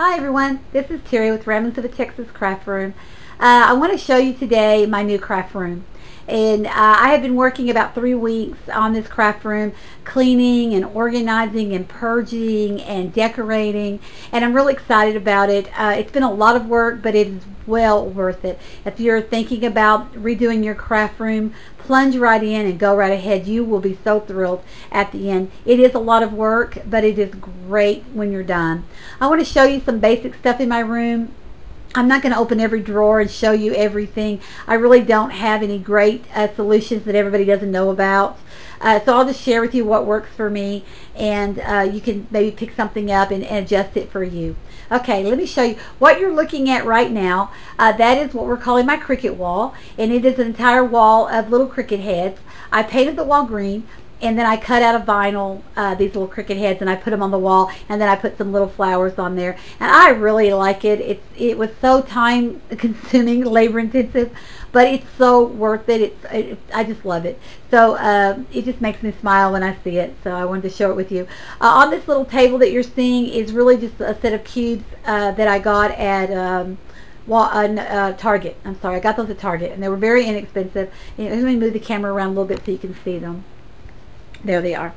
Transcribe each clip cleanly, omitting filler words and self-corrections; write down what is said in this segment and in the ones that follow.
Hi everyone, this is Terry with Ramblings of a Texas Craft Room. I want to show you today my new craft room. And I have been working about 3 weeks on this craft room, cleaning and organizing and purging and decorating, and I'm really excited about it. It's been a lot of work, but it is well worth it. If you're thinking about redoing your craft room, plunge right in and go right ahead. You will be so thrilled at the end. It is a lot of work, but it is great when you're done. I want to show you some basic stuff in my room. I'm not going to open every drawer and show you everything. I really don't have any great solutions that everybody doesn't know about. So I'll just share with you what works for me, and you can maybe pick something up and adjust it for you. Okay, let me show you what you're looking at right now. That is what we're calling my Cricut wall, and it is an entire wall of little Cricut heads. I painted the wall green, and then I cut out of vinyl these little Cricut heads, and I put them on the wall, and then I put some little flowers on there, and I really like it. It was so time consuming, labor intensive, but it's so worth it. I just love it. So it just makes me smile when I see it, so I wanted to show it with you. On this little table that you're seeing is really just a set of cubes that I got at Target. I'm sorry, I got those at Target, and they were very inexpensive. Let me move the camera around a little bit so you can see them. There they are.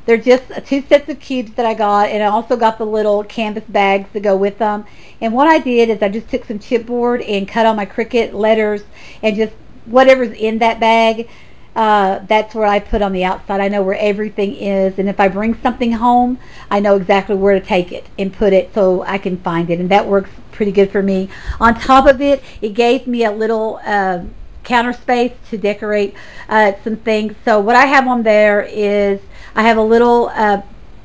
They're just 2 sets of cubes that I got, and I also got the little canvas bags to go with them. And what I did is I just took some chipboard and cut on my Cricut letters, and just whatever's in that bag, that's where I put on the outside. I know where everything is, and if I bring something home, I know exactly where to take it and put it so I can find it, and that works pretty good for me. On top of it, it gave me a little counter space to decorate some things. So what I have on there is I have a little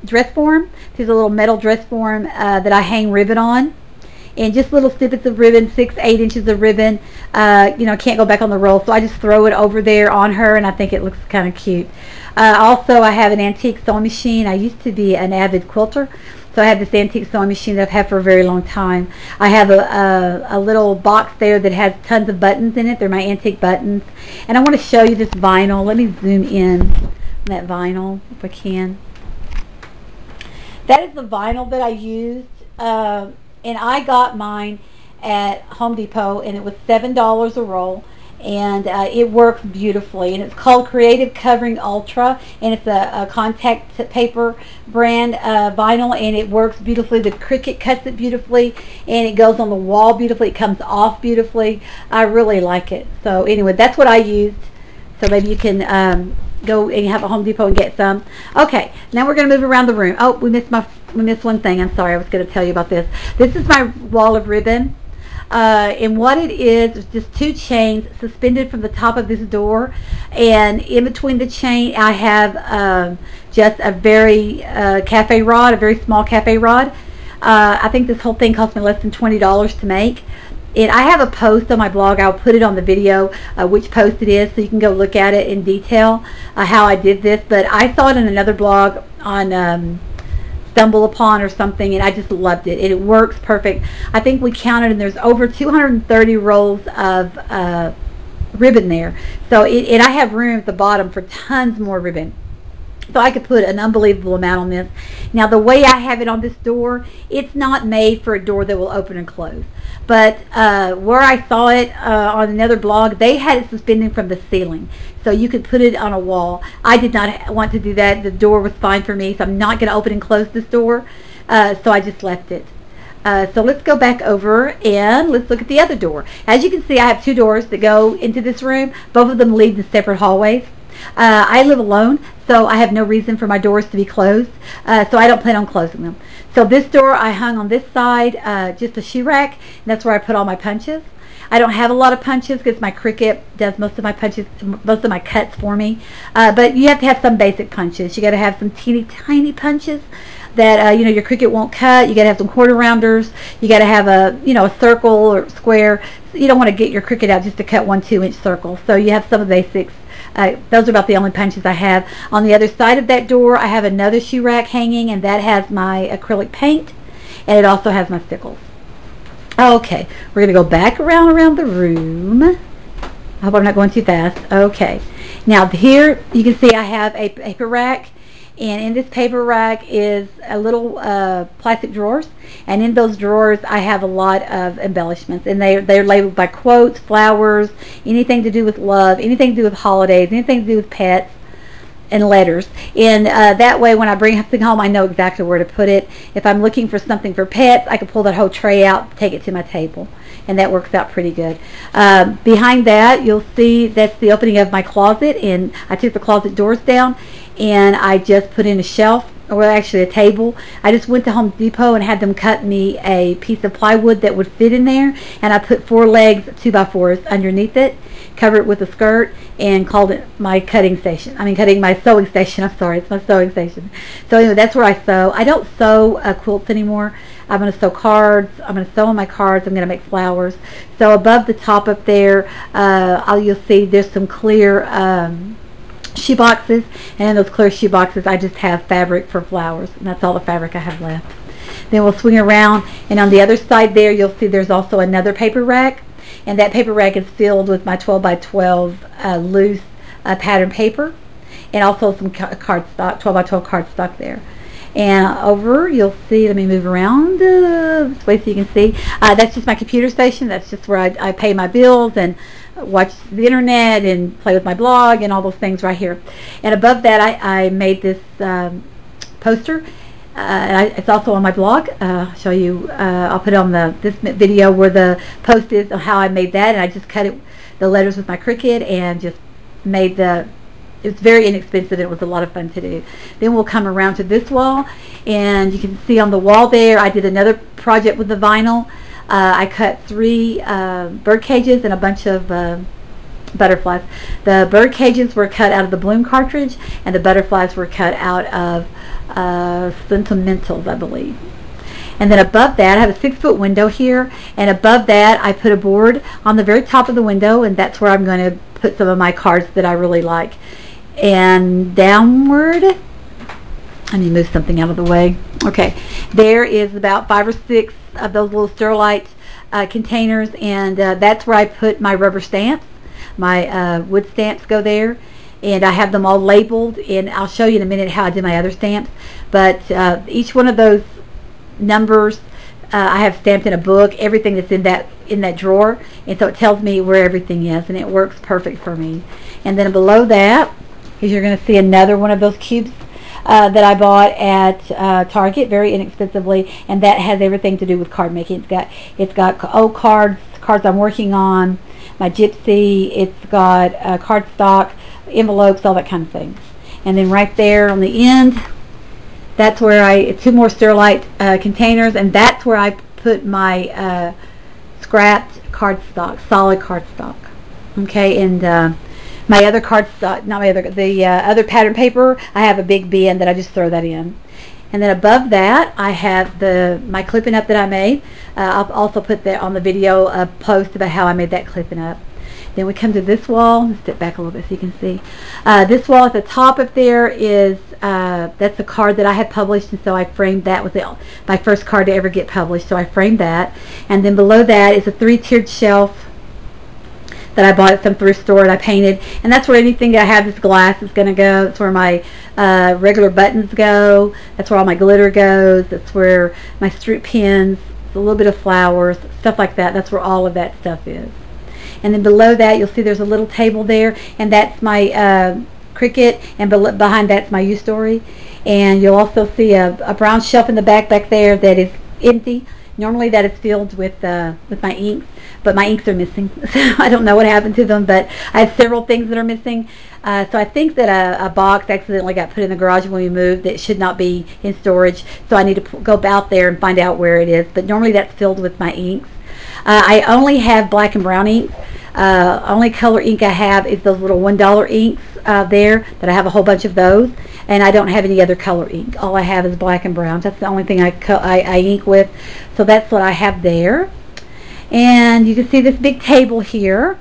dress form. There's a little metal dress form that I hang ribbon on, and just little snippets of ribbon, 6-8 inches of ribbon. You know, can't go back on the roll, so I just throw it over there on her, and I think it looks kind of cute. Also, I have an antique sewing machine. I used to be an avid quilter, so I have this antique sewing machine that I've had for a very long time. I have a little box there that has tons of buttons in it. They're my antique buttons. And I want to show you this vinyl. Let me zoom in on that vinyl if I can. That is the vinyl that I used. And I got mine at Home Depot, and it was $7 a roll. And it works beautifully, and it's called Creative Covering Ultra, and it's a contact paper brand vinyl, and it works beautifully. The Cricut cuts it beautifully, and it goes on the wall beautifully. It comes off beautifully. I really like it. So anyway, that's what I used. So maybe you can go and have a Home Depot and get some. Okay, now we're going to move around the room. Oh, we missed one thing. I'm sorry, I was going to tell you about this. This is my wall of ribbon. And what it is just 2 chains suspended from the top of this door, and in between the chain I have just a very cafe rod, a very small cafe rod. I think this whole thing cost me less than $20 to make. And I have a post on my blog. I'll put it on the video which post it is, so you can go look at it in detail how I did this. But I saw it in another blog on Stumble Upon or something, and I just loved it. It works perfect. I think we counted, and there's over 230 rolls of ribbon there. So and I have room at the bottom for tons more ribbon. So I could put an unbelievable amount on this. Now the way I have it on this door, it's not made for a door that will open and close. But where I saw it on another blog, they had it suspended from the ceiling. So you could put it on a wall. I did not want to do that. The door was fine for me, so I'm not going to open and close this door. So I just left it. So let's go back over and let's look at the other door. As you can see, I have 2 doors that go into this room. Both of them lead to separate hallways. I live alone, so I have no reason for my doors to be closed, so I don't plan on closing them. So this door I hung on this side, just a shoe rack, and that's where I put all my punches. I don't have a lot of punches because my Cricut does most of my punches, most of my cuts for me, but you have to have some basic punches. You got to have some teeny tiny punches that you know, your Cricut won't cut. You got to have some quarter rounders. You got to have a, you know, a circle or square. You don't want to get your Cricut out just to cut 1 2-inch circle. So you have some of the basics. Those are about the only punches I have. On the other side of that door, I have another shoe rack hanging, and that has my acrylic paint, and it also has my stickles. Okay, we're going to go back around the room. I hope I'm not going too fast. Okay, now here you can see I have a paper rack, And in this paper rack is a little plastic drawers, and in those drawers I have a lot of embellishments, and they're labeled by quotes, flowers, anything to do with love, anything to do with holidays, anything to do with pets, and letters. And that way when I bring something home, I know exactly where to put it. If I'm looking for something for pets, I can pull that whole tray out, take it to my table, and that works out pretty good. Behind that, you'll see that's the opening of my closet, and I took the closet doors down and I just put in a shelf, or actually a table. I just went to Home Depot and had them cut me a piece of plywood that would fit in there, and I put 4 legs, 2x4s underneath it, covered it with a skirt, and called it my cutting station. My sewing station. I'm sorry, it's my sewing station. So anyway, that's where I sew. I don't sew quilts anymore. I'm going to sew cards. I'm going to sew on my cards. I'm going to make flowers. So above the top up there, you'll see there's some clear shoe boxes, and in those clear shoe boxes I just have fabric for flowers, and that's all the fabric I have left. Then we'll swing around, and on the other side there you'll see there's also another paper rack, and that paper rack is filled with my 12 by 12 loose pattern paper, and also some cardstock, 12 by 12 cardstock there. And over you'll see, let me move around this way so you can see, that's just my computer station. That's just where I pay my bills and watch the internet and play with my blog and all those things right here. And above that I made this poster, and it's also on my blog. I'll show you, I'll put it on this video where the post is on how I made that, and I just cut the letters with my Cricut and just made it's very inexpensive. It was a lot of fun to do. Then we'll come around to this wall, and you can see on the wall there I did another project with the vinyl. I cut 3 bird cages and a bunch of butterflies. The bird cages were cut out of the bloom cartridge, and the butterflies were cut out of sentimentals, I believe. And then above that I have a 6-foot window here, and above that I put a board on the very top of the window, and that's where I'm going to put some of my cards that I really like. And downward, let me move something out of the way. Okay, there is about 5 or 6 of those little Sterilite containers, and that's where I put my rubber stamps. My wood stamps go there, and I have them all labeled, and I'll show you in a minute how I do my other stamps. But each one of those numbers I have stamped in a book, everything that's in that drawer, and so it tells me where everything is, and it works perfect for me. And then below that, you're going to see another one of those cubes that I bought at Target very inexpensively, and that has everything to do with card making. It's got old cards I'm working on, my gypsy, it's got cardstock, envelopes, all that kind of thing. And then right there on the end, that's where 2 more Sterilite containers, and that's where I put my scrapped cardstock, solid cardstock. Okay, and my other cardstock, the other pattern paper, I have a big bin that I just throw that in. And then above that, I have my clipping up that I made. I'll also put that on the video, a post about how I made that clipping up. Then we come to this wall. Let's step back a little bit so you can see. This wall at the top up there is, that's a card that I had published, and so I framed that with my first card to ever get published, so I framed that. And then below that is a 3-tiered shelf that I bought at some thrift store, and I painted, and that's where anything that I have this glass is going to go. That's where my regular buttons go. That's where all my glitter goes. That's where my strip pins, a little bit of flowers, stuff like that. That's where all of that stuff is. And then below that you'll see there's a little table there, and that's my Cricut, and behind that's my U-Story. And you'll also see a brown shelf in the back there that is empty. Normally that is filled with my inks, but my inks are missing. So I don't know what happened to them, but I have several things that are missing. So I think that a box accidentally got put in the garage when we moved that should not be in storage. So I need to go out there and find out where it is. But normally that's filled with my inks. I only have black and brown inks. Only color ink I have is those little $1 inks there, that I have a whole bunch of those, and I don't have any other color ink. All I have is black and brown. That's the only thing I ink with. So that's what I have there. And you can see this big table here,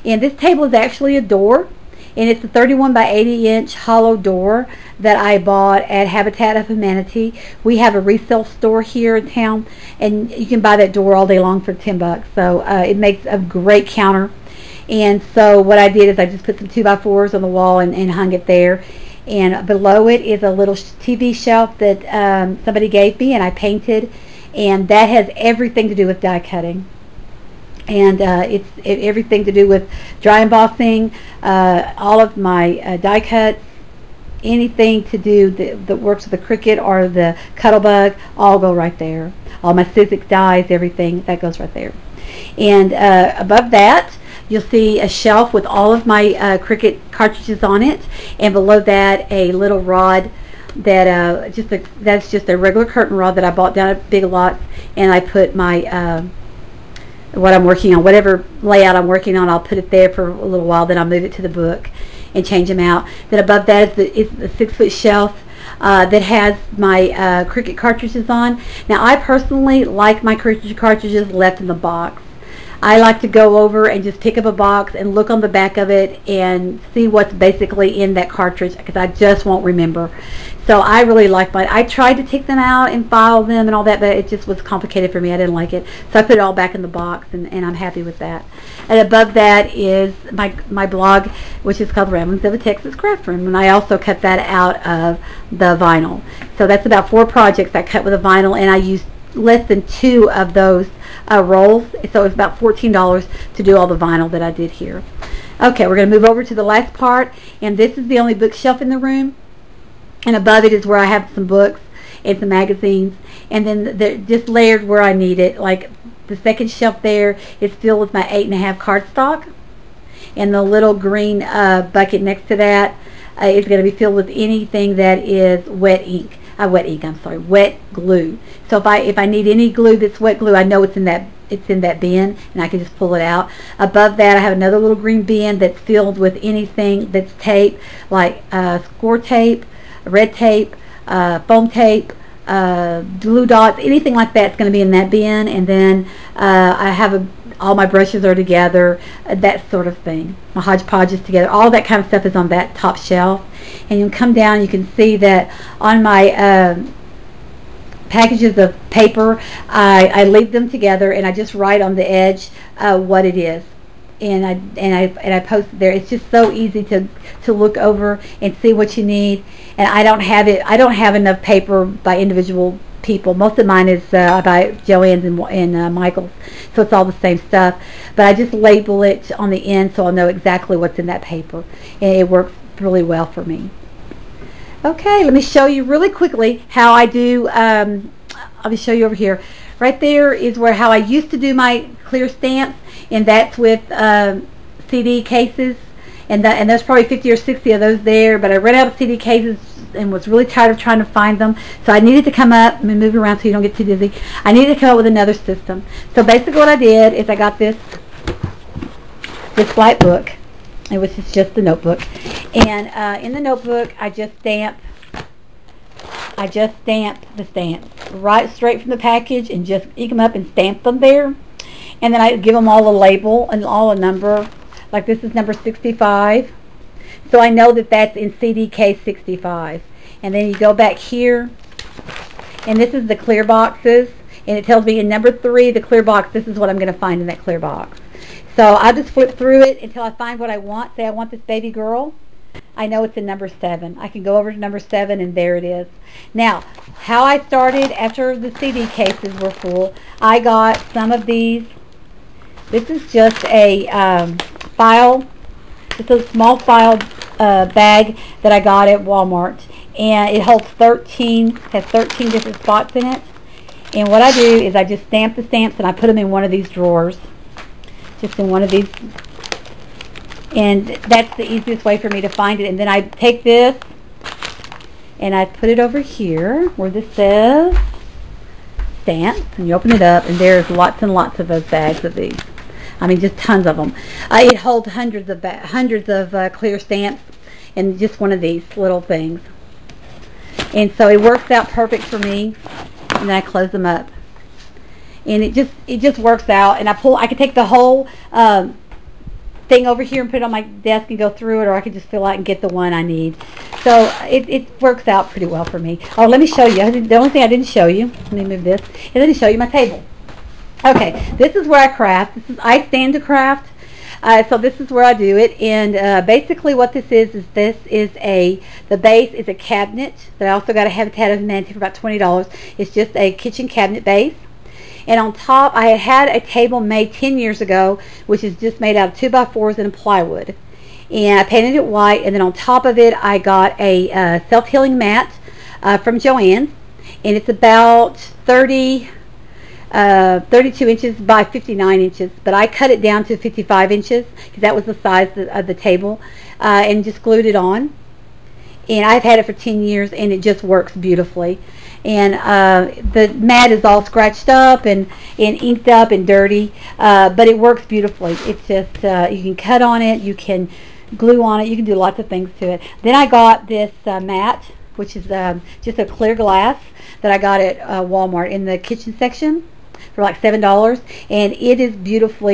and this table is actually a door, and it's a 31 by 80 inch hollow door that I bought at Habitat of Humanity. We have a resale store here in town, and you can buy that door all day long for $10. So it makes a great counter. And so what I did is I just put some 2x4s on the wall and hung it there. And below it is a little TV shelf that somebody gave me and I painted, and that has everything to do with die cutting. And it's everything to do with dry embossing, all of my die cuts, anything to do that works with the Cricut or the Cuttlebug, all go right there. All my Sizzix dies, everything, that goes right there. And above that, you'll see a shelf with all of my Cricut cartridges on it, and below that a little rod that that's just a regular curtain rod that I bought down at Big Lots, and I put my what I'm working on, whatever layout I'm working on, I'll put it there for a little while, then I'll move it to the book and change them out. Then above that is the 6-foot shelf that has my Cricut cartridges on. Now I personally like my Cricut cartridges left in the box. I like to go over and just pick up a box and look on the back of it and see what's basically in that cartridge, because I just won't remember. So I really like mine. I tried to take them out and file them and all that, but it just was complicated for me. I didn't like it. So I put it all back in the box, and I'm happy with that. And above that is my blog, which is called Ramblings of a Texas Craft Room, and I also cut that out of the vinyl. So that's about 4 projects I cut with a vinyl, and I used less than 2 of those rolls, so it was about $14 to do all the vinyl that I did here. Okay, we're going to move over to the last part, and this is the only bookshelf in the room, and above it is where I have some books and some magazines, and then they're just layered where I need it. Like the second shelf there is filled with my 8.5 cardstock, and the little green bucket next to that is going to be filled with anything that is wet glue. So if I need any glue that's wet glue, I know it's in that bin, and I can just pull it out. Above that, I have another little green bin that's filled with anything that's tape, like score tape, red tape, foam tape, glue dots, anything like that's going to be in that bin. And then I have all my brushes are together, that sort of thing. My hodgepodge is together. All that kind of stuff is on that top shelf. And you can come down, you can see that on my packages of paper, I leave them together, and I just write on the edge what it is, and I post it there. It's just so easy to look over and see what you need. And I don't have enough paper by individual people. Most of mine is by Joann's and Michael's, so it's all the same stuff. But I just label it on the end so I'll know exactly what's in that paper, and it works really well for me. Okay, let me show you really quickly how I do. I'll show you over here. Right there is how I used to do my clear stamps, and that's with CD cases, and there's probably 50 or 60 of those there, but I ran out of CD cases and was really tired of trying to find them, so I needed to come up. Let me move it around so you don't get too dizzy. I needed to come up with another system. So basically what I did is I got this white book, which is just the notebook, and in the notebook I just stamp the stamps right straight from the package, and just ink them up and stamp them there. And then I give them all a label and all a number. Like this is number 65, so I know that that's in CD case 65. And then you go back here, and this is the clear boxes, and it tells me in number 3, the clear box, this is what I'm going to find in that clear box. So I just flip through it until I find what I want. Say I want this baby girl. I know it's in number 7. I can go over to number 7, and there it is. Now, how I started after the CD cases were full, I got some of these. This is just a file. It's a small file bag that I got at Walmart, and it holds 13. Has 13 different spots in it. And what I do is I just stamp the stamps, and I put them in one of these drawers. Just in one of these, and that's the easiest way for me to find it. And then I take this and I put it over here where this says stamps, and you open it up, and there's lots and lots of those bags of these. I mean, just tons of them. It holds hundreds of clear stamps in just one of these little things, and so it works out perfect for me. And then I close them up, and it just works out. And I can take the whole thing over here and put it on my desk and go through it, or I can just fill out and get the one I need. So it works out pretty well for me. Oh, let me show you. The only thing I didn't show you, let me move this, is I didn't show you my table. Okay, this is where I craft. I stand to craft. So this is where I do it, and basically what this is the base is a cabinet that I also got a Habitat of Humanity for about $20. It's just a kitchen cabinet base. And on top, I had a table made 10 years ago, which is just made out of 2x4s and plywood. And I painted it white, and then on top of it, I got a self-healing mat from Joann's, and it's about 32 inches by 59 inches, but I cut it down to 55 inches because that was the size of the table, and just glued it on. And I've had it for 10 years, and it just works beautifully. And the mat is all scratched up and inked up and dirty, but it works beautifully. It's just, you can cut on it, you can glue on it, you can do lots of things to it. Then I got this mat, which is just a clear glass that I got at Walmart in the kitchen section for like $7, and it is beautiful.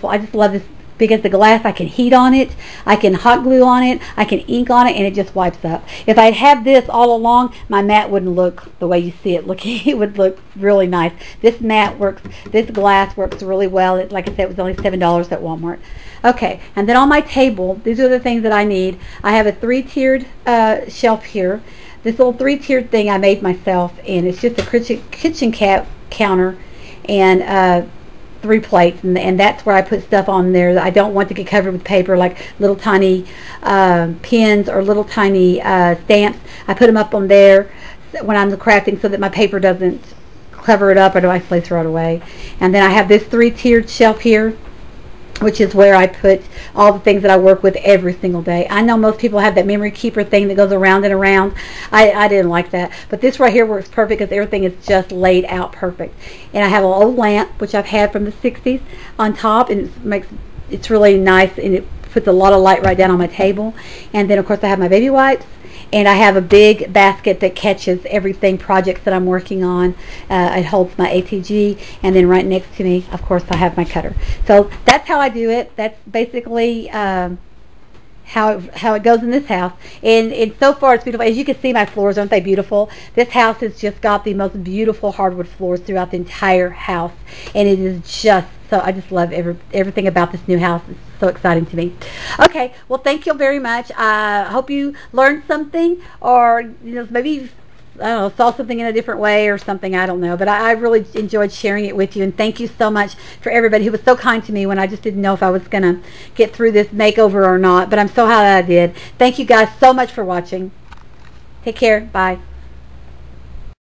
I just love this because the glass, I can heat on it, I can hot glue on it, I can ink on it, and it just wipes up. If I'd had this all along, my mat wouldn't look the way you see it looking. It would look really nice. This mat works, this glass works really well. Like I said, it was only $7 at Walmart. Okay, and then on my table, these are the things that I need. I have a 3-tiered shelf here. This little 3-tiered thing I made myself, and it's just a kitchen counter and 3 plates, and that's where I put stuff on there that I don't want to get covered with paper, like little tiny pins or little tiny stamps. I put them up on there when I'm crafting so that my paper doesn't cover it up, or do I throw it away. And then I have this 3-tiered shelf here, which is where I put all the things that I work with every single day. I know most people have that memory keeper thing that goes around and around. I didn't like that. But this right here works perfect because everything is just laid out perfect. And I have an old lamp, which I've had from the 60s, on top, and it's really nice, and it puts a lot of light right down on my table. And then, of course, I have my baby wipes. And I have a big basket that catches everything, projects that I'm working on. It holds my ATG, and then right next to me, of course, I have my cutter. So that's how I do it. That's basically how it goes in this house. And so far, it's beautiful. As you can see, my floors, aren't they beautiful? This house has just got the most beautiful hardwood floors throughout the entire house, and it is just so, I just love everything about this new house. It's so exciting to me. Okay, well, thank you very much. I hope you learned something, or maybe, I don't know, saw something in a different way or something. I don't know, but I really enjoyed sharing it with you, and thank you so much for everybody who was so kind to me when I just didn't know if I was going to get through this makeover or not, but I'm so happy I did. Thank you guys so much for watching. Take care. Bye.